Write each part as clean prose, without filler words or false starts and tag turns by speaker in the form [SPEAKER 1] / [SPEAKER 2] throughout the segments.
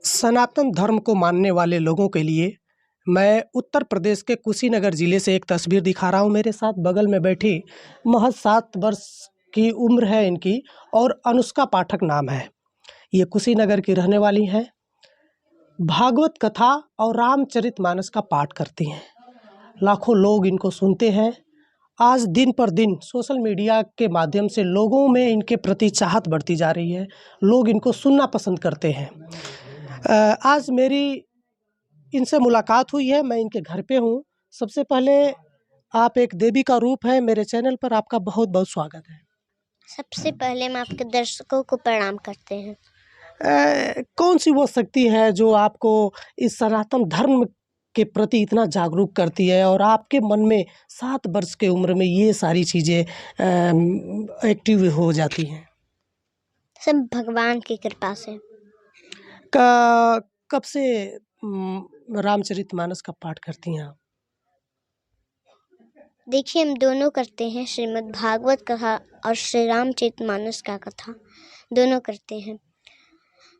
[SPEAKER 1] सनातन धर्म को मानने वाले लोगों के लिए मैं उत्तर प्रदेश के कुशीनगर ज़िले से एक तस्वीर दिखा रहा हूँ। मेरे साथ बगल में बैठी महज 7 वर्ष की उम्र है इनकी और अनुष्का पाठक नाम है। ये कुशीनगर की रहने वाली हैं। भागवत कथा और रामचरितमानस का पाठ करती हैं। लाखों लोग इनको सुनते हैं। आज दिन पर दिन सोशल मीडिया के माध्यम से लोगों में इनके प्रति चाहत बढ़ती जा रही है। लोग इनको सुनना पसंद करते हैं। आज मेरी इनसे मुलाकात हुई है। मैं इनके घर पे हूँ। सबसे पहले आप एक देवी का रूप है। मेरे चैनल पर आपका बहुत बहुत स्वागत है।
[SPEAKER 2] सबसे पहले मैं आपके दर्शकों को प्रणाम करते हैं।
[SPEAKER 1] कौन सी वो शक्ति है जो आपको इस सनातन धर्म के प्रति इतना जागरूक करती है और आपके मन में 7 वर्ष के उम्र में ये सारी चीज़ें एक्टिव हो जाती हैं?
[SPEAKER 2] सब भगवान की कृपा से।
[SPEAKER 1] कब से रामचरितमानस का पाठ करती हैं आप?
[SPEAKER 2] देखिए, हम दोनों करते हैं, श्रीमद् भागवत कथा और श्री रामचरितमानस का कथा दोनों करते हैं।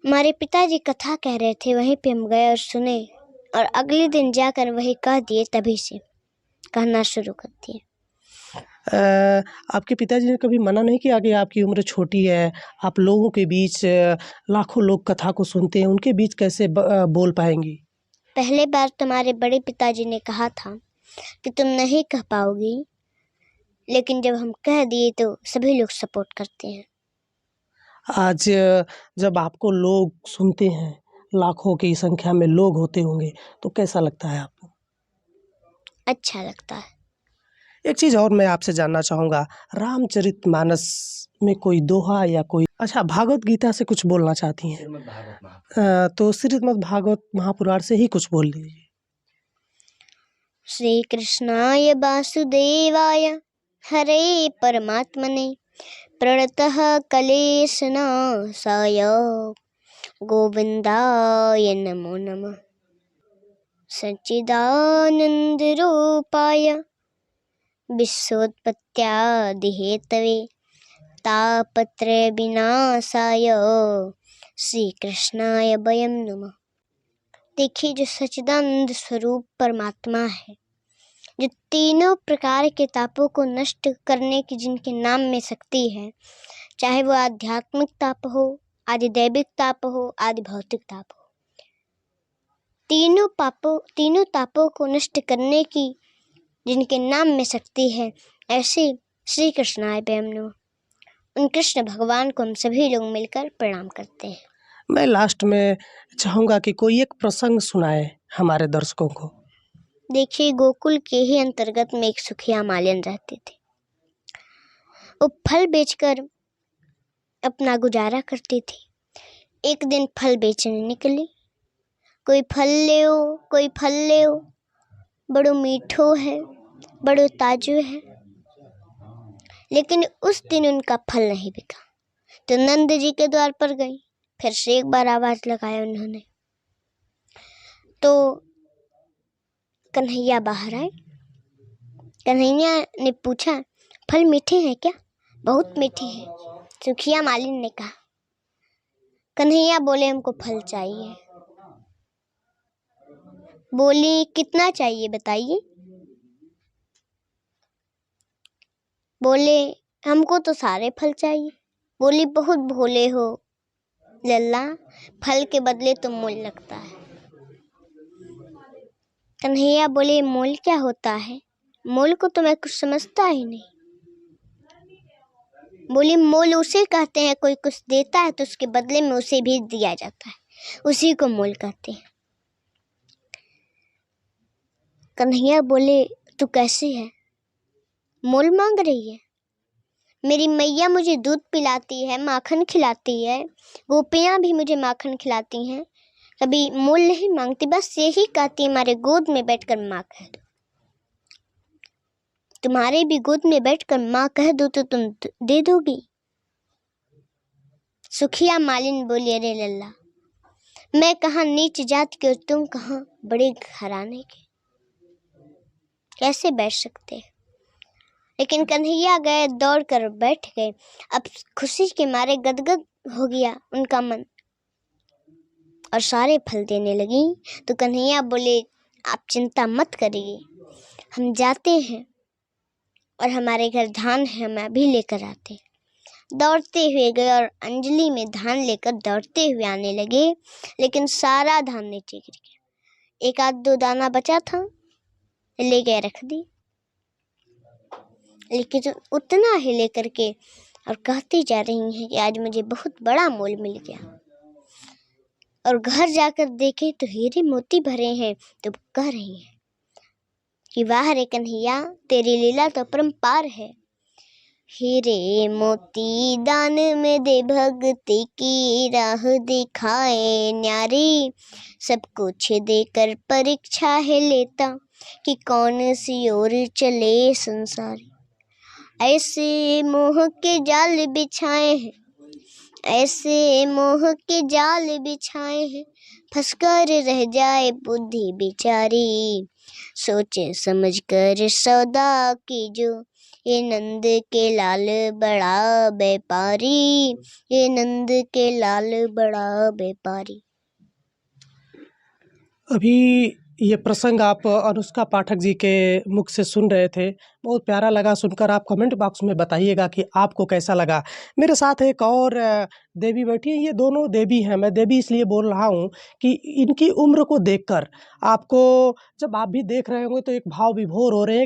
[SPEAKER 2] हमारे पिताजी कथा कह रहे थे, वहीं पे हम गए और सुने और अगले दिन जाकर वही कह दिए, तभी से कहना शुरू कर दिए।
[SPEAKER 1] आपके पिताजी ने कभी मना नहीं किया कि आपकी उम्र छोटी है, आप लोगों के बीच लाखों लोग कथा को सुनते हैं, उनके बीच कैसे बोल पाएंगी?
[SPEAKER 2] पहले बार तुम्हारे बड़े पिताजी ने कहा था कि तुम नहीं कह पाओगी, लेकिन जब हम कह दिए तो सभी लोग सपोर्ट करते हैं।
[SPEAKER 1] आज जब आपको लोग सुनते हैं, लाखों की संख्या में लोग होते होंगे, तो कैसा लगता है आपको?
[SPEAKER 2] अच्छा लगता है।
[SPEAKER 1] एक चीज़ और मैं आपसे जानना चाहूँगा, रामचरितमानस में कोई दोहा या कोई भागवत गीता से कुछ बोलना चाहती हैं? तो श्रीमद् भागवत महापुराण से ही कुछ बोल लीजिए।
[SPEAKER 2] श्री कृष्णाय वासुदेवाय हरे परमात्मने प्रणतः क्लेशनाशाय गोविंदाय नमो नमः। सच्चिदानंद रूपाय विश्वोत्पत्त्यादिहेतवे तापत्रय विनाशाय श्री कृष्णाय वयं नमः। देखिए, जो सच्चिदानंद स्वरूप परमात्मा है, जो तीनों प्रकार के तापों को नष्ट करने की जिनके नाम में शक्ति है, चाहे वो आध्यात्मिक ताप हो, आदि दैविक ताप हो, आदि भौतिक ताप हो, तीनों तापों को नष्ट करने की जिनके नाम में शक्ति है, ऐसे श्री कृष्णाय वयं नमः, उन कृष्ण भगवान को हम सभी लोग मिलकर प्रणाम करते हैं।
[SPEAKER 1] मैं लास्ट में चाहूँगा कि कोई एक प्रसंग सुनाए हमारे दर्शकों को।
[SPEAKER 2] देखिए, गोकुल के ही अंतर्गत में एक सुखिया मालिन रहते थे। वो फल बेचकर अपना गुजारा करती थी। एक दिन फल बेचने निकली। कोई फल ले ओ, बड़ो मीठो है, बड़ो ताजो है। लेकिन उस दिन उनका फल नहीं बिका, तो नंद जी के द्वार पर गई। फिर से एक बार आवाज लगाया उन्होंने, तो कन्हैया बाहर आए। कन्हैया ने पूछा, फल मीठे हैं क्या? बहुत मीठे हैं, सुखिया मालिन ने कहा। कन्हैया बोले, हमको फल चाहिए। बोली, कितना चाहिए बताइए? बोले, हमको तो सारे फल चाहिए। बोली, बहुत भोले हो लल्ला, फल के बदले तो मोल लगता है। कन्हैया बोले, मोल क्या होता है? मोल को तो मैं कुछ समझता ही नहीं। बोली, मोल उसे कहते हैं, कोई कुछ देता है तो उसके बदले में उसे भी दिया जाता है, उसी को मोल कहते हैं। कन्हैया बोले, तू कैसी है, मोल मांग रही है? मेरी मैया मुझे दूध पिलाती है, माखन खिलाती है, गोपियां भी मुझे माखन खिलाती हैं, कभी मोल नहीं मांगती, बस यही कहती है हमारे गोद में बैठकर माँ कह दो। तुम्हारे भी गोद में बैठकर माँ कह दो तो तुम दे दोगी? सुखिया मालिन बोली, अरे लल्ला, मैं कहाँ नीच जात के और तुम कहाँ बड़े घराने के, कैसे बैठ सकते हैं? लेकिन कन्हैया गए, दौड़ कर बैठ गए। अब खुशी के मारे गदगद हो गया उनका मन। और सारे फल देने लगी। तो कन्हैया बोले, आप चिंता मत करिए, हम जाते हैं और हमारे घर धान है, हम अभी लेकर आते हैं। दौड़ते हुए गए और अंजलि में धान लेकर दौड़ते हुए आने लगे, लेकिन सारा धान नीचे गिर गया। एक आध दो दाना बचा था, ले गए रख दी, लेकिन उतना ही लेकर के और कहती जा रही हैं कि आज मुझे बहुत बड़ा मोल मिल गया। और घर जाकर देखे तो हीरे मोती भरे हैं। तो कह रही हैं कि वाह रे कन्हैया, तेरी लीला तो अपरंपार है। हीरे मोती दान में दे, भक्ति की राह दिखाए न्यारी। सब कुछ देकर परीक्षा है लेता, कि कौन सी ओर चले संसार। ऐसे मोह के जाल बिछाए हैं, ऐसे मोह के जाल बिछाए हैं, फंसकर रह जाए बुद्धि बिचारी। सोचे समझ कर सौदा कीजो, ये नंद के लाल बड़ा व्यापारी, ये नंद के लाल बड़ा व्यापारी।
[SPEAKER 1] अभी ये प्रसंग आप अनुष्का पाठक जी के मुख से सुन रहे थे। बहुत प्यारा लगा सुनकर। आप कमेंट बॉक्स में बताइएगा कि आपको कैसा लगा। मेरे साथ एक और देवी बैठी है। ये दोनों देवी हैं। मैं देवी इसलिए बोल रहा हूँ कि इनकी उम्र को देखकर आपको, जब आप भी देख रहे होंगे तो एक भाव विभोर हो रहे हैं।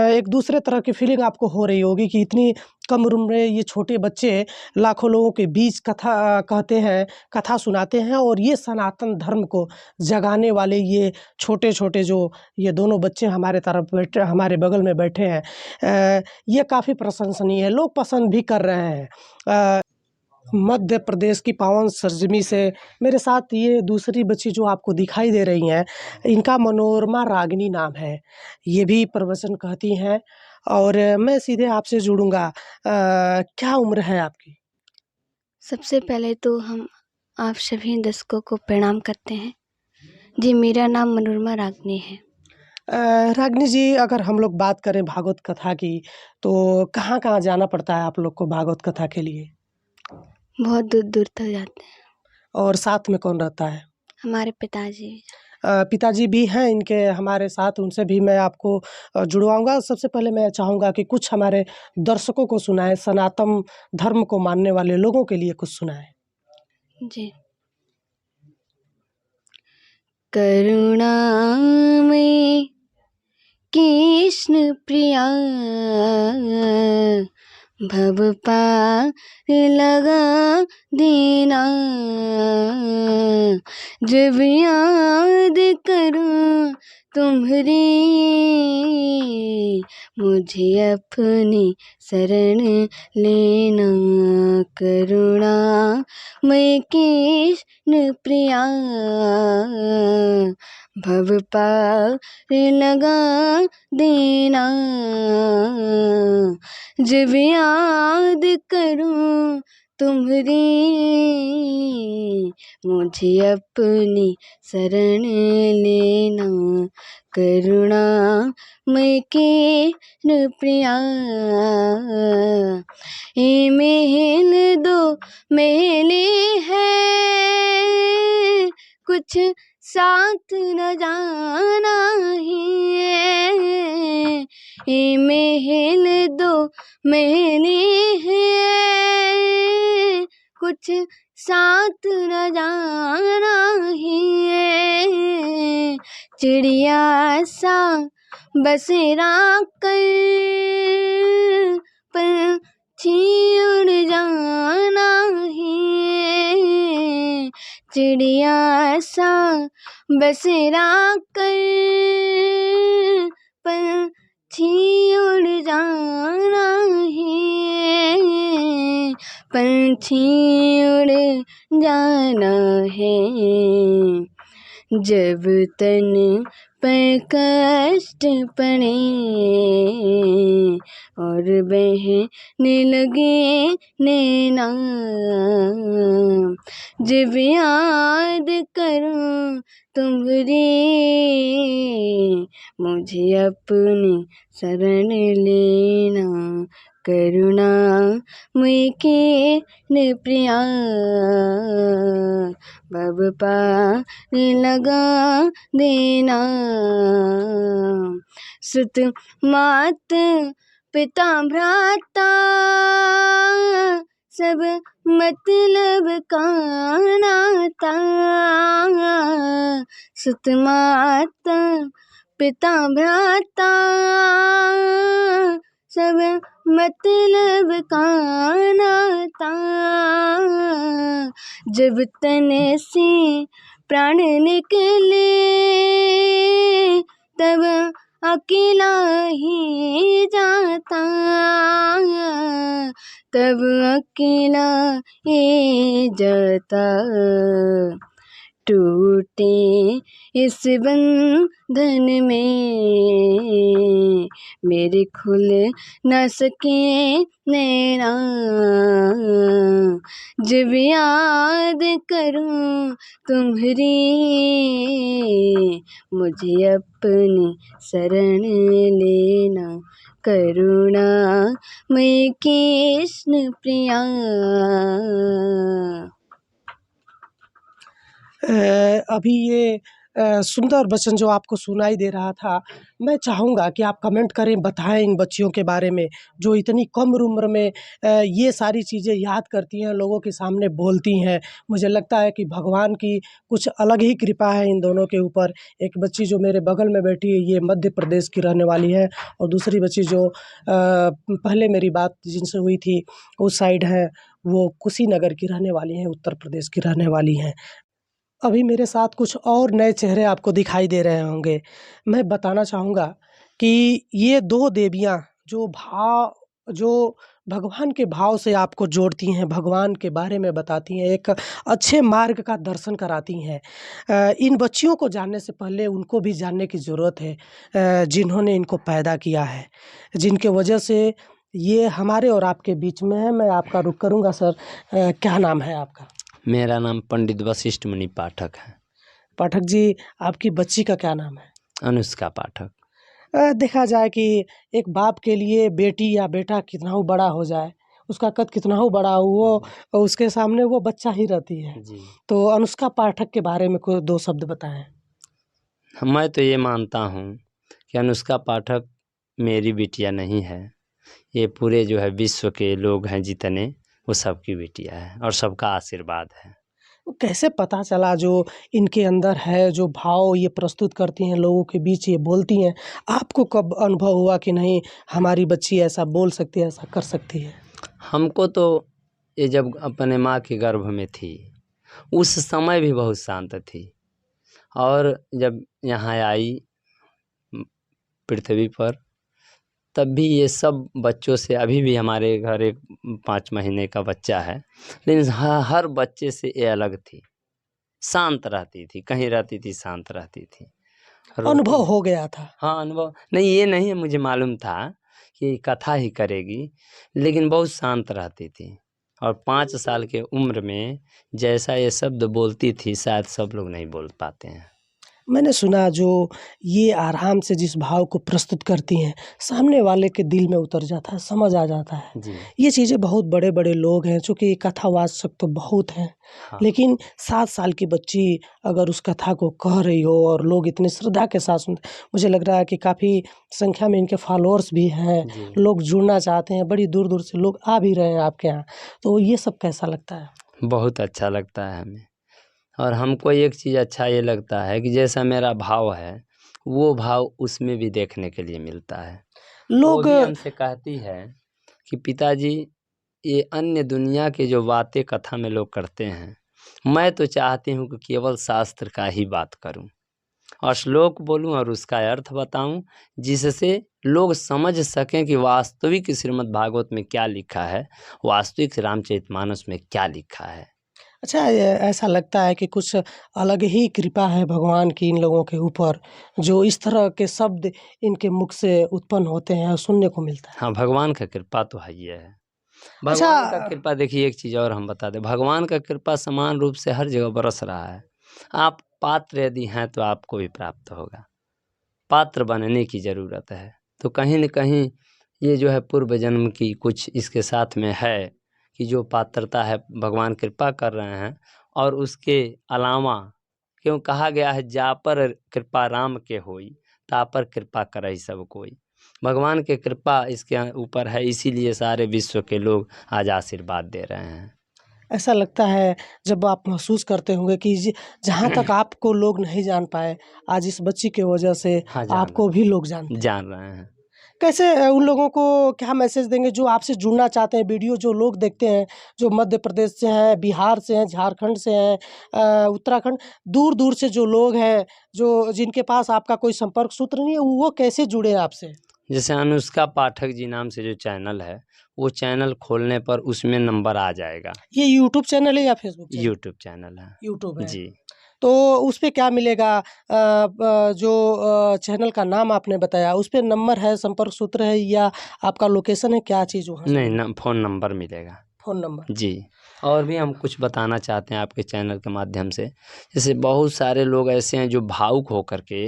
[SPEAKER 1] एक दूसरे तरह की फीलिंग आपको हो रही होगी कि इतनी कम उम्र में ये छोटे बच्चे लाखों लोगों के बीच कथा कहते हैं, कथा सुनाते हैं, और ये सनातन धर्म को जगाने वाले ये छोटे-छोटे जो ये दोनों बच्चे हमारे तरफ बैठे, हमारे बगल में बैठे हैं, ये काफ़ी प्रशंसनीय है। लोग पसंद भी कर रहे हैं। मध्य प्रदेश की पावन सरजमी से मेरे साथ ये दूसरी बच्ची जो आपको दिखाई दे रही हैं, इनका मनोरमा रागिनी नाम है। ये भी प्रवचन कहती हैं। और मैं सीधे आपसे जुड़ूँगा। क्या उम्र है आपकी?
[SPEAKER 3] सबसे पहले तो हम आप सभी दर्शकों को प्रणाम करते हैं। जी, मेरा नाम मनोरमा रागनी है।
[SPEAKER 1] रागिनी जी, अगर हम लोग बात करें भागवत कथा की, तो कहाँ-कहाँ जाना पड़ता है आप लोग को भागवत कथा के लिए?
[SPEAKER 3] बहुत दूर-दूर तक जाते हैं।
[SPEAKER 1] और साथ में कौन रहता है?
[SPEAKER 3] हमारे पिताजी।
[SPEAKER 1] पिताजी भी हैं इनके हमारे साथ, उनसे भी मैं आपको जुड़वाऊँगा। सबसे पहले मैं चाहूँगा कि कुछ हमारे दर्शकों को सुनाएँ, सनातन धर्म को मानने वाले लोगों के लिए कुछ सुनाएँ।
[SPEAKER 3] जी। करुणामय कृष्ण प्रिया, भव पार लगा देना। जब याद करूं तुम्हारी, मुझे अपनी शरण लेना। करुणामय कृष्ण प्रिया, भव पार लगा देना। जब याद करूं तुम्हारी, मुझे अपनी शरण लेना। करुणामय कृष्ण प्रिया, ये महल दो महले हैं, कुछ साथ न जाना है। ये महल दो महले हैं, कुछ साथ न जाना है। चिड़िया सा बसेरा कर पंछी उड़ जाना है। चिड़िया सा बसेरा कर पंछी उड़ जाना है। पंछी उड़ जाना है। जब तन पर कष्ट पड़े और बहने लगे नैना। जब याद करूं तुम्हारी मुझे अपनी शरण लेना। करुणा मैं के प्रिया बब पार लगा देना। सुत मात पिता भ्राता सब मतलब का नाता। सुत माता पिता भ्राता सब मतलब का नाता। जब तन से प्राण निकले तब अकेला ही जाता। तब अकेला ही जाता। टूटे इस बंधन में मेरे खुल न सके नैना। जब याद करूं तुम्हारी मुझे अपनी शरण लेना। करुणा मैं कृष्ण प्रिया।
[SPEAKER 1] अभी ये सुंदर वचन जो आपको सुनाई दे रहा था, मैं चाहूँगा कि आप कमेंट करें, बताएं इन बच्चियों के बारे में जो इतनी कम उम्र में ये सारी चीज़ें याद करती हैं, लोगों के सामने बोलती हैं। मुझे लगता है कि भगवान की कुछ अलग ही कृपा है इन दोनों के ऊपर। एक बच्ची जो मेरे बगल में बैठी है, ये मध्य प्रदेश की रहने वाली है, और दूसरी बच्ची जो पहले मेरी बात जिनसे हुई थी उस साइड है, वो कुशीनगर की रहने वाली हैं, उत्तर प्रदेश की रहने वाली हैं। अभी मेरे साथ कुछ और नए चेहरे आपको दिखाई दे रहे होंगे। मैं बताना चाहूँगा कि ये 2 देवियाँ जो भगवान के भाव से आपको जोड़ती हैं, भगवान के बारे में बताती हैं, एक अच्छे मार्ग का दर्शन कराती हैं। इन बच्चियों को जानने से पहले उनको भी जानने की ज़रूरत है, जिन्होंने इनको पैदा किया है, जिनके वजह से ये हमारे और आपके बीच में है। मैं आपका रुख करूँगा सर, क्या नाम है आपका?
[SPEAKER 4] मेरा नाम पंडित वशिष्ठ मुनि पाठक है।
[SPEAKER 1] पाठक जी, आपकी बच्ची का क्या नाम है?
[SPEAKER 4] अनुष्का पाठक।
[SPEAKER 1] देखा जाए कि एक बाप के लिए बेटी या बेटा कितना हो बड़ा हो जाए, उसका कद कितना हो बड़ा हो, वो उसके सामने वो बच्चा ही रहती है।
[SPEAKER 4] जी,
[SPEAKER 1] तो अनुष्का पाठक के बारे में कोई 2 शब्द बताएँ।
[SPEAKER 4] मैं तो ये मानता हूँ कि अनुष्का पाठक मेरी बिटिया नहीं है, ये पूरे जो है विश्व के लोग हैं जितने, वो सबकी बिटिया है और सबका आशीर्वाद है।
[SPEAKER 1] वो कैसे पता चला जो इनके अंदर है, जो भाव ये प्रस्तुत करती हैं, लोगों के बीच ये बोलती हैं, आपको कब अनुभव हुआ कि नहीं हमारी बच्ची ऐसा बोल सकती है, ऐसा कर सकती है?
[SPEAKER 4] हमको तो ये जब अपने माँ के गर्भ में थी, उस समय भी बहुत शांत थी, और जब यहाँ आई पृथ्वी पर, तब भी ये सब बच्चों से, अभी भी हमारे घर एक 5 महीने का बच्चा है, लेकिन हर बच्चे से ये अलग थी, शांत रहती थी, कहीं रहती थी शांत रहती थी।
[SPEAKER 1] अनुभव हो गया था।
[SPEAKER 4] हाँ, अनुभव नहीं, ये नहीं मुझे मालूम था कि कथा ही करेगी, लेकिन बहुत शांत रहती थी। और 5 साल के उम्र में जैसा ये शब्द बोलती थी, शायद सब लोग नहीं बोल पाते हैं।
[SPEAKER 1] मैंने सुना जो ये आराम से जिस भाव को प्रस्तुत करती हैं, सामने वाले के दिल में उतर जाता है, समझ आ जाता है।
[SPEAKER 4] जी,
[SPEAKER 1] ये चीज़ें बहुत बड़े-बड़े लोग हैं, चूँकि कथावाचक तो बहुत हैं,
[SPEAKER 4] हाँ,
[SPEAKER 1] लेकिन 7 साल की बच्ची अगर उस कथा को कह रही हो और लोग इतने श्रद्धा के साथ सुनते, मुझे लग रहा है कि काफ़ी संख्या में इनके फॉलोअर्स भी हैं,
[SPEAKER 4] जी।
[SPEAKER 1] लोग जुड़ना चाहते हैं, बड़ी दूर-दूर से लोग आ भी रहे हैं आपके यहाँ। तो ये सब कैसा लगता है?
[SPEAKER 4] बहुत अच्छा लगता है हमें, और हमको एक चीज़ अच्छा ये लगता है कि जैसा मेरा भाव है, वो भाव उसमें भी देखने के लिए मिलता है। वो
[SPEAKER 1] लोग
[SPEAKER 4] भी हमसे कहती है कि पिताजी, ये अन्य दुनिया के जो बातें कथा में लोग करते हैं, मैं तो चाहती हूँ कि केवल शास्त्र का ही बात करूँ और श्लोक बोलूँ और उसका अर्थ बताऊँ, जिससे लोग समझ सकें कि वास्तविक श्रीमद् भागवत में क्या लिखा है, वास्तविक रामचरितमानस में क्या लिखा है।
[SPEAKER 1] अच्छा, ऐसा लगता है कि कुछ अलग ही कृपा है भगवान की इन लोगों के ऊपर, जो इस तरह के शब्द इनके मुख से उत्पन्न होते हैं और सुनने को मिलता है।
[SPEAKER 4] हाँ, भगवान का कृपा तो है ही है।
[SPEAKER 1] अच्छा।
[SPEAKER 4] भगवान का कृपा देखिए, एक चीज़ और हम बता दें, भगवान का कृपा समान रूप से हर जगह बरस रहा है। आप पात्र यदि हैं तो आपको भी प्राप्त होगा। पात्र बनने की ज़रूरत है। तो कहीं न कहीं ये जो है पूर्व जन्म की कुछ इसके साथ में है कि जो पात्रता है भगवान कृपा कर रहे हैं। और उसके अलावा क्यों कहा गया है, जा पर कृपा राम के होई, ता पर कृपा करहि सब कोई। भगवान की कृपा इसके ऊपर है, इसीलिए सारे विश्व के लोग आज आशीर्वाद दे रहे हैं।
[SPEAKER 1] ऐसा लगता है जब आप महसूस करते होंगे कि जहाँ तक आपको लोग नहीं जान पाए, आज इस बच्ची की वजह से
[SPEAKER 4] हाँ, जान
[SPEAKER 1] आपको भी लोग जानते हैं।
[SPEAKER 4] जान रहे हैं।
[SPEAKER 1] कैसे उन लोगों को क्या मैसेज देंगे जो आपसे जुड़ना चाहते हैं? वीडियो जो लोग देखते हैं, जो मध्य प्रदेश से हैं, बिहार से हैं, झारखंड से हैं, उत्तराखंड, दूर-दूर से जो लोग हैं, जो जिनके पास आपका कोई संपर्क सूत्र नहीं है, वो कैसे जुड़े आपसे?
[SPEAKER 4] जैसे अनुष्का पाठक जी नाम से जो चैनल है, वो चैनल खोलने पर उसमें नंबर आ जाएगा।
[SPEAKER 1] ये यूट्यूब चैनल है या फेसबुक चैनल?
[SPEAKER 4] यूट्यूब चैनल है।
[SPEAKER 1] यूट्यूब है।
[SPEAKER 4] जी।
[SPEAKER 1] तो उस पे क्या मिलेगा? जो चैनल का नाम आपने बताया, उस पे नंबर है, संपर्क सूत्र है या आपका लोकेशन है, क्या चीज़ वहाँ से
[SPEAKER 4] नहीं,
[SPEAKER 1] मिलेगा?
[SPEAKER 4] न फ़ोन नंबर मिलेगा।
[SPEAKER 1] Phone number.
[SPEAKER 4] जी। और भी हम कुछ बताना चाहते हैं आपके चैनल के माध्यम से। जैसे बहुत सारे लोग ऐसे हैं जो भावुक होकर के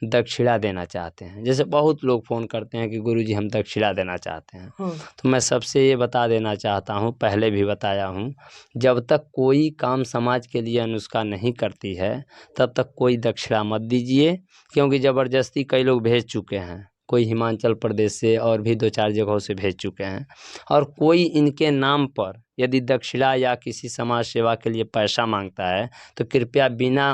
[SPEAKER 4] दक्षिणा देना चाहते हैं। जैसे बहुत लोग फ़ोन करते हैं कि गुरुजी हम दक्षिणा देना चाहते हैं।
[SPEAKER 1] हुँ।
[SPEAKER 4] तो मैं सबसे ये बता देना चाहता हूँ, पहले भी बताया हूँ, जब तक कोई काम समाज के लिए अनुष्का नहीं करती है, तब तक कोई दक्षिणा मत दीजिए, क्योंकि ज़बरदस्ती कई लोग भेज चुके हैं। कोई हिमाचल प्रदेश से और भी 2-4 जगहों से भेज चुके हैं। और कोई इनके नाम पर यदि दक्षिणा या किसी समाज सेवा के लिए पैसा माँगता है, तो कृपया बिना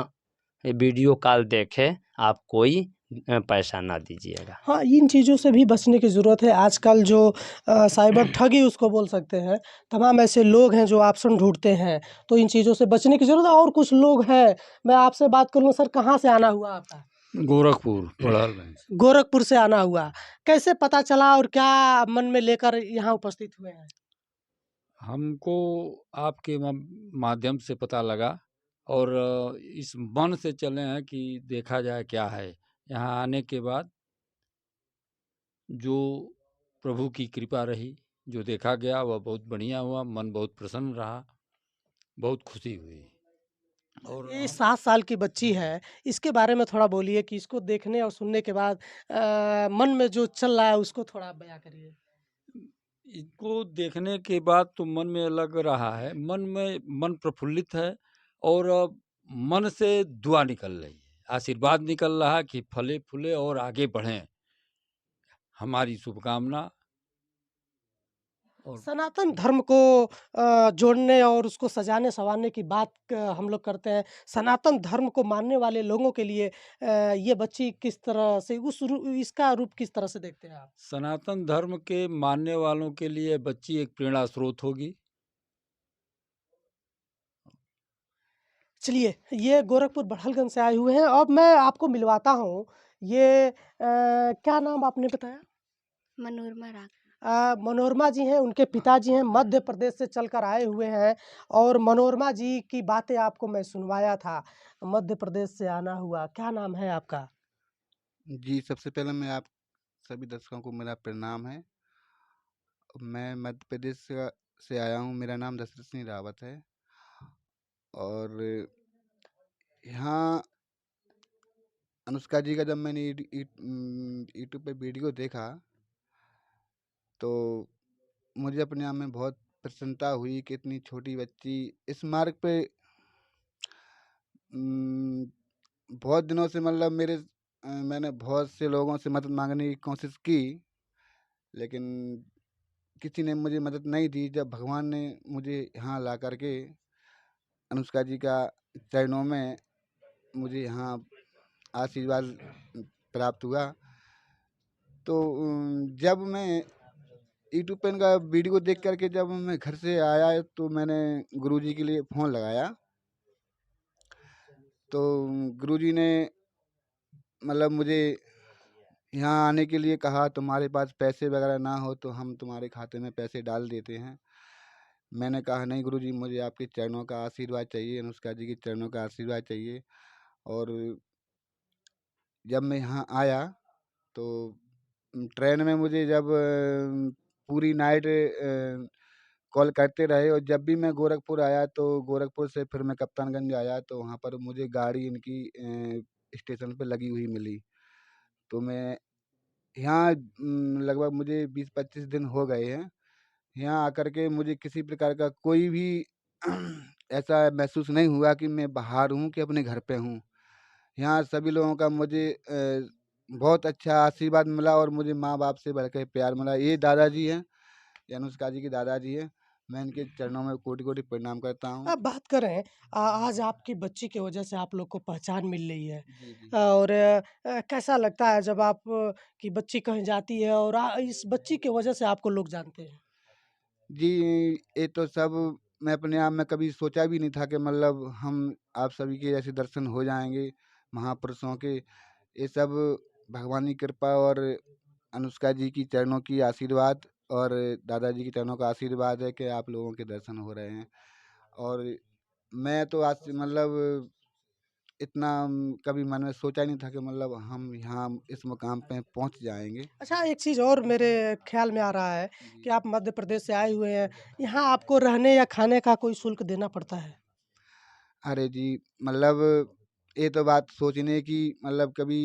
[SPEAKER 4] वीडियो कॉल देखे आप कोई पैसा ना दीजिएगा।
[SPEAKER 1] हाँ, इन चीज़ों से भी बचने की ज़रूरत है। आजकल जो साइबर ठगी उसको बोल सकते हैं, तमाम ऐसे लोग हैं जो ऑप्शन ढूँढते हैं, तो इन चीज़ों से बचने की ज़रूरत है। और कुछ लोग हैं, मैं आपसे बात करूँ सर, कहाँ से आना हुआ आपका?
[SPEAKER 5] गोरखपुर पड़ालगंज।
[SPEAKER 1] गोरखपुर से आना हुआ। कैसे पता चला और क्या मन में लेकर यहाँ उपस्थित हुए हैं?
[SPEAKER 5] हमको आपके माध्यम से पता लगा और इस मन से चले हैं कि देखा जाए क्या है। यहाँ आने के बाद जो प्रभु की कृपा रही, जो देखा गया वह बहुत बढ़िया हुआ, मन बहुत प्रसन्न रहा, बहुत खुशी हुई। और
[SPEAKER 1] ये 7 साल की बच्ची है, इसके बारे में थोड़ा बोलिए कि इसको देखने और सुनने के बाद मन में जो चल रहा है उसको थोड़ा आप बयाँ करिए।
[SPEAKER 5] इसको देखने के बाद तो मन में लग रहा है, मन प्रफुल्लित है और मन से दुआ निकल रही है, आशीर्वाद निकल रहा है कि फले-फूले और आगे बढ़ें। हमारी शुभकामना। और
[SPEAKER 1] सनातन धर्म को जोड़ने और उसको सजाने-सँवारने की बात क हम लोग करते हैं। सनातन धर्म को मानने वाले लोगों के लिए ये बच्ची किस तरह से इसका रूप किस तरह से देखते हैं आप?
[SPEAKER 5] सनातन धर्म के मानने वालों के लिए बच्ची एक प्रेरणा स्रोत होगी।
[SPEAKER 1] चलिए, ये गोरखपुर बड़हलगंज से आए हुए हैं। अब मैं आपको मिलवाता हूँ। ये क्या नाम आपने बताया?
[SPEAKER 3] मनोरमा राग।
[SPEAKER 1] मनोरमा जी हैं, उनके पिताजी हैं, मध्य प्रदेश से चलकर आए हुए हैं और मनोरमा जी की बातें आपको मैं सुनवाया था। मध्य प्रदेश से आना हुआ। क्या नाम है आपका?
[SPEAKER 6] जी, सबसे पहले मैं आप सभी दर्शकों को मेरा प्रणाम है। मैं मध्य प्रदेश से आया हूँ, मेरा नाम दशरथ सिंह रावत है और यहाँ अनुष्का जी का जब मैंने यूट्यूब पे वीडियो देखा, तो मुझे अपने आप में बहुत प्रसन्नता हुई कि इतनी छोटी बच्ची इस मार्ग पे उम, बहुत दिनों से मतलब मैंने बहुत से लोगों से मदद माँगने की कोशिश की, लेकिन किसी ने मुझे मदद नहीं दी। जब भगवान ने मुझे यहाँ ला कर के अनुष्का जी का चरणों में मुझे यहाँ आशीर्वाद प्राप्त हुआ, तो जब मैं यूट्यूब पे इनका वीडियो देख कर के जब मैं घर से आया, तो मैंने गुरुजी के लिए फ़ोन लगाया। तो गुरुजी ने मतलब मुझे यहाँ आने के लिए कहा, तुम्हारे पास पैसे वगैरह ना हो तो हम तुम्हारे खाते में पैसे डाल देते हैं। मैंने कहा नहीं गुरुजी, मुझे आपके चरणों का आशीर्वाद चाहिए, अनुष्का जी के चरणों का आशीर्वाद चाहिए। और जब मैं यहाँ आया तो ट्रेन में मुझे जब पूरी नाइट कॉल करते रहे, और जब भी मैं गोरखपुर आया तो गोरखपुर से फिर मैं कप्तानगंज आया तो वहाँ पर मुझे गाड़ी इनकी स्टेशन पे लगी हुई मिली। तो मैं यहाँ लगभग मुझे 20-25 दिन हो गए हैं। यहाँ आकर के मुझे किसी प्रकार का कोई भी ऐसा महसूस नहीं हुआ कि मैं बाहर हूँ कि अपने घर पे हूँ। यहाँ सभी लोगों का मुझे बहुत अच्छा आशीर्वाद मिला और मुझे माँ-बाप से बढ़ के प्यार मिला। ये दादाजी हैं, ये अनुष्का जी के दादाजी हैं। मैं इनके चरणों में कोटि-कोटि प्रणाम करता हूँ।
[SPEAKER 1] अब बात करें आज आपकी बच्ची की वजह से आप लोग को पहचान मिल रही है
[SPEAKER 6] जी, जी।
[SPEAKER 1] और कैसा लगता है जब आप की बच्ची कहीं जाती है और इस बच्ची की वजह से आपको लोग जानते हैं?
[SPEAKER 6] जी, ये तो सब मैं अपने आप में कभी सोचा भी नहीं था कि मतलब हम आप सभी के ऐसे दर्शन हो जाएँगे, महापुरुषों के। ये सब भगवान की कृपा और अनुष्का जी की चरणों की आशीर्वाद और दादाजी के चरणों का आशीर्वाद है कि आप लोगों के दर्शन हो रहे हैं। और मैं तो आज से मतलब इतना कभी मन में सोचा नहीं था कि मतलब हम यहाँ इस मुकाम पे पहुँच जाएँगे।
[SPEAKER 1] अच्छा, एक चीज़ और मेरे ख़्याल में आ रहा है
[SPEAKER 6] जी।
[SPEAKER 1] कि आप मध्य प्रदेश से आए हुए हैं, यहाँ आपको रहने या खाने का कोई शुल्क देना पड़ता है?
[SPEAKER 6] अरे जी, मतलब ये तो बात सोचने की मतलब कभी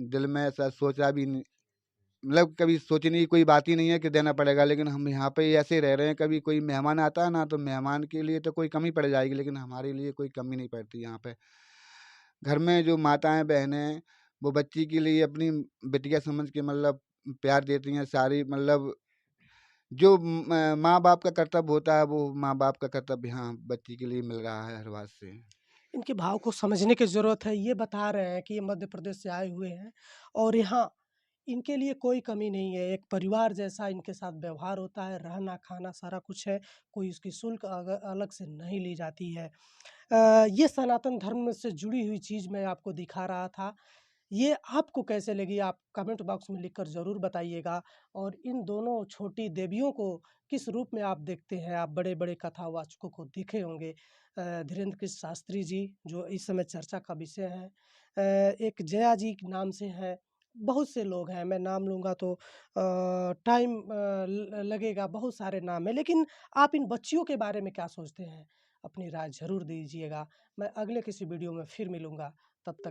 [SPEAKER 6] दिल में ऐसा सोचा भी नहीं, मतलब कभी सोचने की कोई बात ही नहीं है कि देना पड़ेगा, लेकिन हम यहाँ पे ऐसे रह रहे हैं, कभी कोई मेहमान आता है ना, तो मेहमान के लिए तो कोई कमी पड़ जाएगी, लेकिन हमारे लिए कोई कमी नहीं पड़ती यहाँ पे। घर में जो माताएँ, बहनें हैं, वो बच्ची के लिए अपनी बिटिया समझ के मतलब प्यार देती हैं, सारी मतलब जो माँ-बाप का कर्तव्य होता है, वो माँ-बाप का कर्तव्य यहाँ बच्ची के लिए मिल रहा है हर बात से।
[SPEAKER 1] इनके भाव को समझने की ज़रूरत है। ये बता रहे हैं कि ये मध्य प्रदेश से आए हुए हैं और यहाँ इनके लिए कोई कमी नहीं है। एक परिवार जैसा इनके साथ व्यवहार होता है, रहना, खाना सारा कुछ है। कोई इसकी शुल्क अलग से नहीं ली जाती है। ये सनातन धर्म से जुड़ी हुई चीज़ मैं आपको दिखा रहा था। ये आपको कैसे लगी आप कमेंट बॉक्स में लिखकर ज़रूर बताइएगा और इन दोनों छोटी देवियों को किस रूप में आप देखते हैं? आप बड़े-बड़े कथावाचकों को देखे होंगे। धीरेंद्र कृष्ण शास्त्री जी जो इस समय चर्चा का विषय हैं। एक जया जी के नाम से हैं, बहुत से लोग हैं, मैं नाम लूँगा तो टाइम ल लगेगा, बहुत सारे नाम हैं। लेकिन आप इन बच्चियों के बारे में क्या सोचते हैं? अपनी राय ज़रूर दीजिएगा। मैं अगले किसी वीडियो में फिर मिलूँगा, तब तक